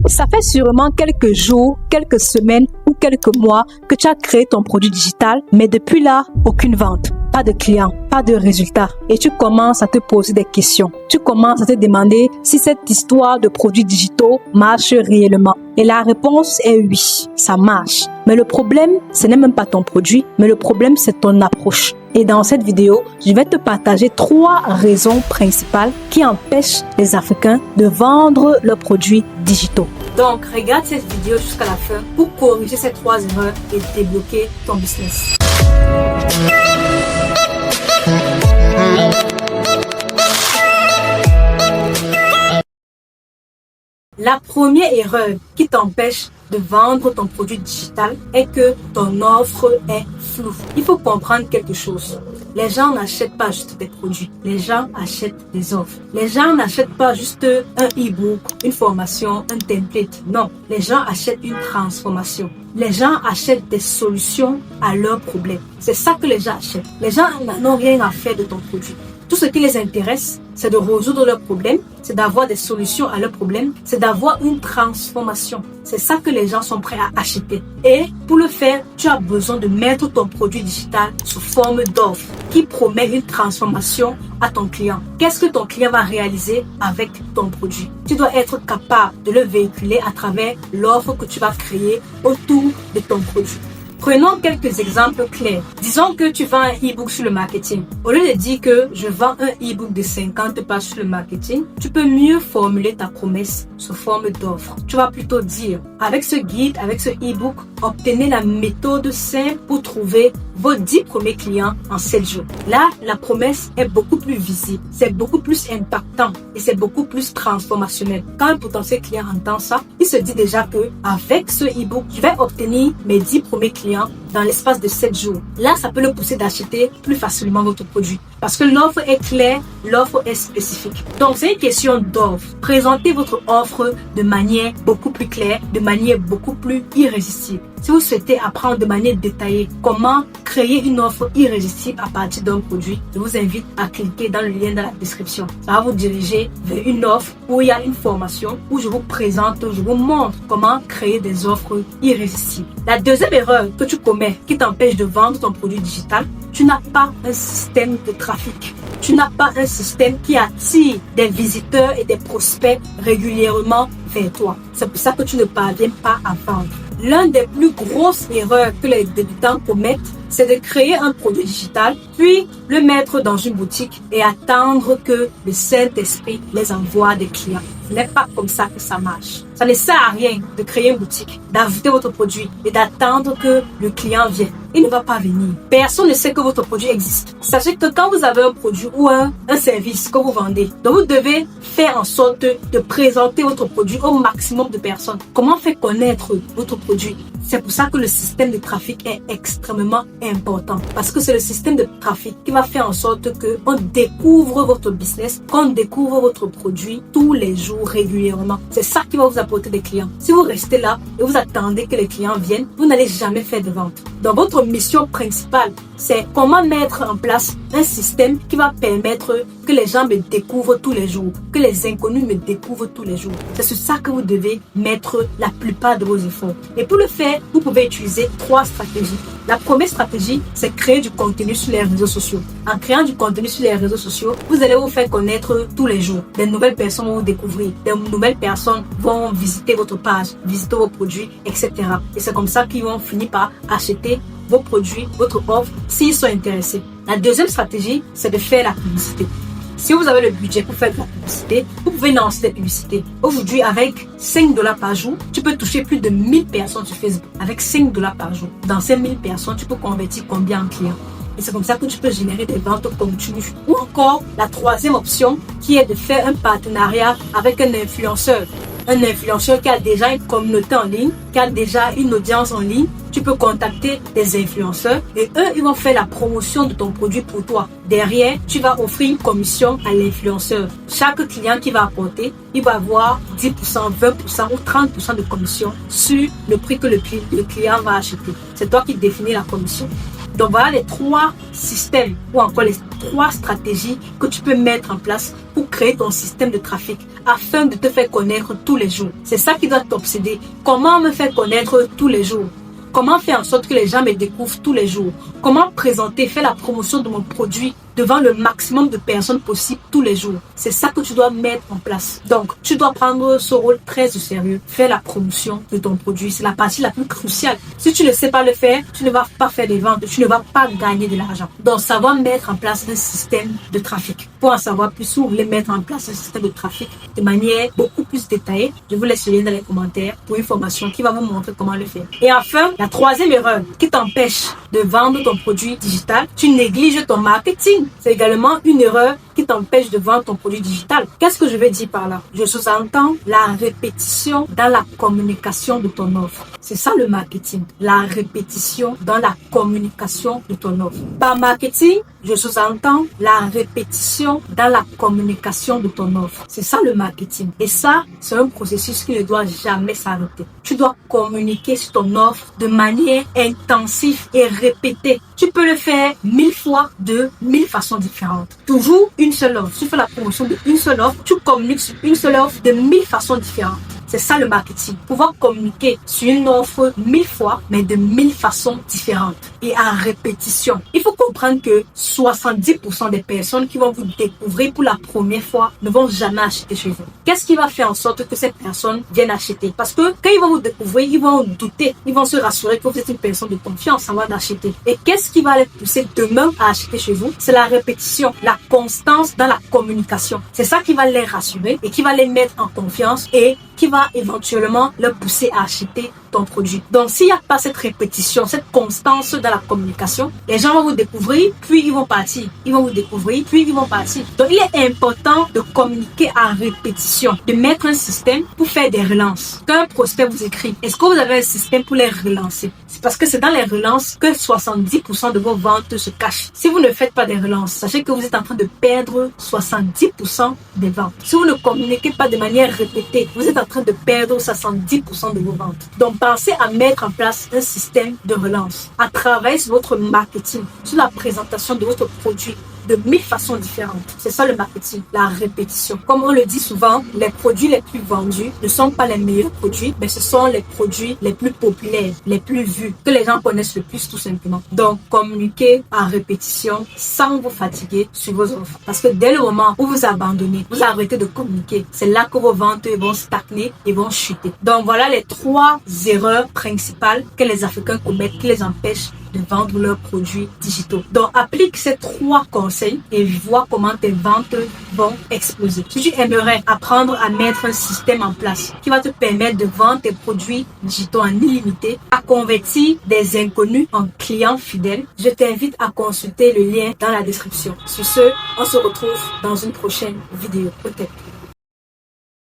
Ça fait sûrement quelques jours, quelques semaines ou quelques mois que tu as créé ton produit digital, mais depuis là, aucune vente, pas de clients, pas de résultats. Et tu commences à te poser des questions. Tu commences à te demander si cette histoire de produits digitaux marche réellement. Et la réponse est oui, ça marche. Mais le problème, ce n'est même pas ton produit, mais le problème, c'est ton approche. Et dans cette vidéo, je vais te partager 3 raisons principales qui empêchent les Africains de vendre leurs produits digitaux. Donc, regarde cette vidéo jusqu'à la fin pour corriger ces 3 erreurs et débloquer ton business. La première erreur qui t'empêche de vendre ton produit digital est que ton offre est floue. Il faut comprendre quelque chose. Les gens n'achètent pas juste des produits. Les gens achètent des offres. Les gens n'achètent pas juste un e-book, une formation, un template. Non, les gens achètent une transformation. Les gens achètent des solutions à leurs problèmes. C'est ça que les gens achètent. Les gens n'ont rien à faire de ton produit. Tout ce qui les intéresse, c'est de résoudre leurs problèmes, c'est d'avoir des solutions à leurs problèmes, c'est d'avoir une transformation. C'est ça que les gens sont prêts à acheter. Et pour le faire, tu as besoin de mettre ton produit digital sous forme d'offre qui promet une transformation à ton client. Qu'est-ce que ton client va réaliser avec ton produit? Tu dois être capable de le véhiculer à travers l'offre que tu vas créer autour de ton produit. Prenons quelques exemples clairs. Disons que tu vends un e-book sur le marketing. Au lieu de dire que je vends un e-book de 50 pages sur le marketing, tu peux mieux formuler ta promesse sous forme d'offre. Tu vas plutôt dire, avec ce guide, avec ce e-book, obtenez la méthode simple pour trouver vos 10 premiers clients en 7 jours. Là, la promesse est beaucoup plus visible, c'est beaucoup plus impactant et c'est beaucoup plus transformationnel. Quand un potentiel client entend ça, il se dit déjà que avec ce e-book, je vais obtenir mes 10 premiers clients dans l'espace de 7 jours. Là, ça peut le pousser d'acheter plus facilement votre produit. Parce que l'offre est claire, l'offre est spécifique. Donc, c'est une question d'offre. Présentez votre offre de manière beaucoup plus claire, de manière beaucoup plus irrésistible. Si vous souhaitez apprendre de manière détaillée comment créer une offre irrésistible à partir d'un produit, je vous invite à cliquer dans le lien dans la description. Ça va vous diriger vers une offre où il y a une formation où je vous présente, je vous montre comment créer des offres irrésistibles. La deuxième erreur que tu commets qui t'empêche de vendre ton produit digital, tu n'as pas un système de trafic. Tu n'as pas un système qui attire des visiteurs et des prospects régulièrement vers toi. C'est pour ça que tu ne parviens pas à vendre. L'une des plus grosses erreurs que les débutants commettent, c'est de créer un produit digital, puis le mettre dans une boutique et attendre que le Saint-Esprit les envoie des clients. Ce n'est pas comme ça que ça marche. Ça ne sert à rien de créer une boutique, d'ajouter votre produit et d'attendre que le client vienne. Il ne va pas venir. Personne ne sait que votre produit existe. Sachez que quand vous avez un produit ou un service que vous vendez, donc vous devez faire en sorte de présenter votre produit au maximum de personnes. Comment faire connaître votre produit? C'est pour ça que le système de trafic est extrêmement important. Parce que c'est le système de trafic qui va faire en sorte qu'on découvre votre business, qu'on découvre votre produit tous les jours régulièrement. C'est ça qui va vous apporter des clients. Si vous restez là et vous attendez que les clients viennent, vous n'allez jamais faire de vente. Donc votre mission principale, c'est comment mettre en place un système qui va permettre que les gens me découvrent tous les jours, que les inconnus me découvrent tous les jours. C'est sur ça que vous devez mettre la plupart de vos efforts. Et pour le faire, vous pouvez utiliser 3 stratégies. La première stratégie, c'est créer du contenu sur les réseaux sociaux. En créant du contenu sur les réseaux sociaux, vous allez vous faire connaître tous les jours. Des nouvelles personnes vont vous découvrir. Des nouvelles personnes vont visiter votre page, visiter vos produits, etc. Et c'est comme ça qu'ils vont finir par acheter vos produits, votre offre, s'ils sont intéressés. La deuxième stratégie, c'est de faire la publicité. Si vous avez le budget pour faire de la publicité, vous pouvez lancer des publicités. Aujourd'hui, avec 5 $ par jour, tu peux toucher plus de 1000 personnes sur Facebook. Avec 5 $ par jour. Dans ces 1000 personnes, tu peux convertir combien en clients? Et c'est comme ça que tu peux générer des ventes continues. Ou encore, la troisième option, qui est de faire un partenariat avec un influenceur. Un influenceur qui a déjà une communauté en ligne, qui a déjà une audience en ligne. Tu peux contacter des influenceurs et eux, ils vont faire la promotion de ton produit pour toi. Derrière, tu vas offrir une commission à l'influenceur. Chaque client qui va apporter, il va avoir 10%, 20% ou 30% de commission sur le prix que le client va acheter. C'est toi qui définis la commission. Donc voilà les 3 systèmes ou encore les 3 stratégies que tu peux mettre en place pour créer ton système de trafic afin de te faire connaître tous les jours. C'est ça qui doit t'obséder. Comment me faire connaître tous les jours? Comment faire en sorte que les gens me découvrent tous les jours? Comment présenter, faire la promotion de mon produit devant le maximum de personnes possible tous les jours? C'est ça que tu dois mettre en place. Donc, tu dois prendre ce rôle très au sérieux. Faire la promotion de ton produit, c'est la partie la plus cruciale. Si tu ne sais pas le faire, tu ne vas pas faire des ventes, tu ne vas pas gagner de l'argent. Donc, savoir mettre en place un système de trafic. Pour en savoir plus, si vous voulez mettre en place un système de trafic de manière beaucoup plus détaillée, je vous laisse le lien dans les commentaires pour une formation qui va vous montrer comment le faire. Et enfin, la 3e erreur qui t'empêche de vendre ton produit digital, tu négliges ton marketing. C'est également une erreur qui t'empêche de vendre ton produit digital. Qu'est-ce que je veux dire par là? Je sous-entends la répétition dans la communication de ton offre. C'est ça le marketing. La répétition dans la communication de ton offre. Par marketing, je sous-entends la répétition dans la communication de ton offre. C'est ça le marketing. Et ça, c'est un processus qui ne doit jamais s'arrêter. Tu dois communiquer sur ton offre de manière intensive et répétée. Tu peux le faire 1000 fois de 1000 façons différentes. Toujours une seule offre. Tu fais la promotion d'une seule offre. Tu communiques sur une seule offre de 1000 façons différentes. C'est ça le marketing. Pouvoir communiquer sur une offre 1000 fois, mais de 1000 façons différentes et à répétition. Il faut comprendre que 70% des personnes qui vont vous découvrir pour la première fois ne vont jamais acheter chez vous. Qu'est-ce qui va faire en sorte que ces personnes viennent acheter? Parce que quand ils vont vous découvrir, ils vont douter. Ils vont se rassurer que vous êtes une personne de confiance avant d'acheter. Et qu'est-ce qui va les pousser demain à acheter chez vous? C'est la répétition, la constance dans la communication. C'est ça qui va les rassurer et qui va les mettre en confiance et qui va éventuellement leur pousser à acheter ton produit. Donc, s'il n'y a pas cette répétition, cette constance dans la communication, les gens vont vous découvrir, puis ils vont partir. Ils vont vous découvrir, puis ils vont partir. Donc, il est important de communiquer à répétition, de mettre un système pour faire des relances. Quand un prospect vous écrit, est-ce que vous avez un système pour les relancer? C'est parce que c'est dans les relances que 70% de vos ventes se cachent. Si vous ne faites pas des relances, sachez que vous êtes en train de perdre 70% des ventes. Si vous ne communiquez pas de manière répétée, vous êtes en train de perdre 70% de vos ventes. Donc, pensez à mettre en place un système de relance, à travailler sur votre marketing, sur la présentation de votre produit de 1000 façons différentes. C'est ça le marketing, la répétition. Comme on le dit souvent, les produits les plus vendus ne sont pas les meilleurs produits, mais ce sont les produits les plus populaires, les plus vus, que les gens connaissent le plus tout simplement. Donc, communiquez à répétition sans vous fatiguer sur vos offres. Parce que dès le moment où vous abandonnez, vous arrêtez de communiquer, c'est là que vos ventes vont stagner et vont chuter. Donc, voilà les 3 erreurs principales que les Africains commettent qui les empêchent de vendre leurs produits digitaux. Donc, applique ces 3 conseils et vois comment tes ventes vont exploser. Si tu aimerais apprendre à mettre un système en place qui va te permettre de vendre tes produits digitaux en illimité, à convertir des inconnus en clients fidèles, je t'invite à consulter le lien dans la description. Sur ce, on se retrouve dans une prochaine vidéo. Peut-être.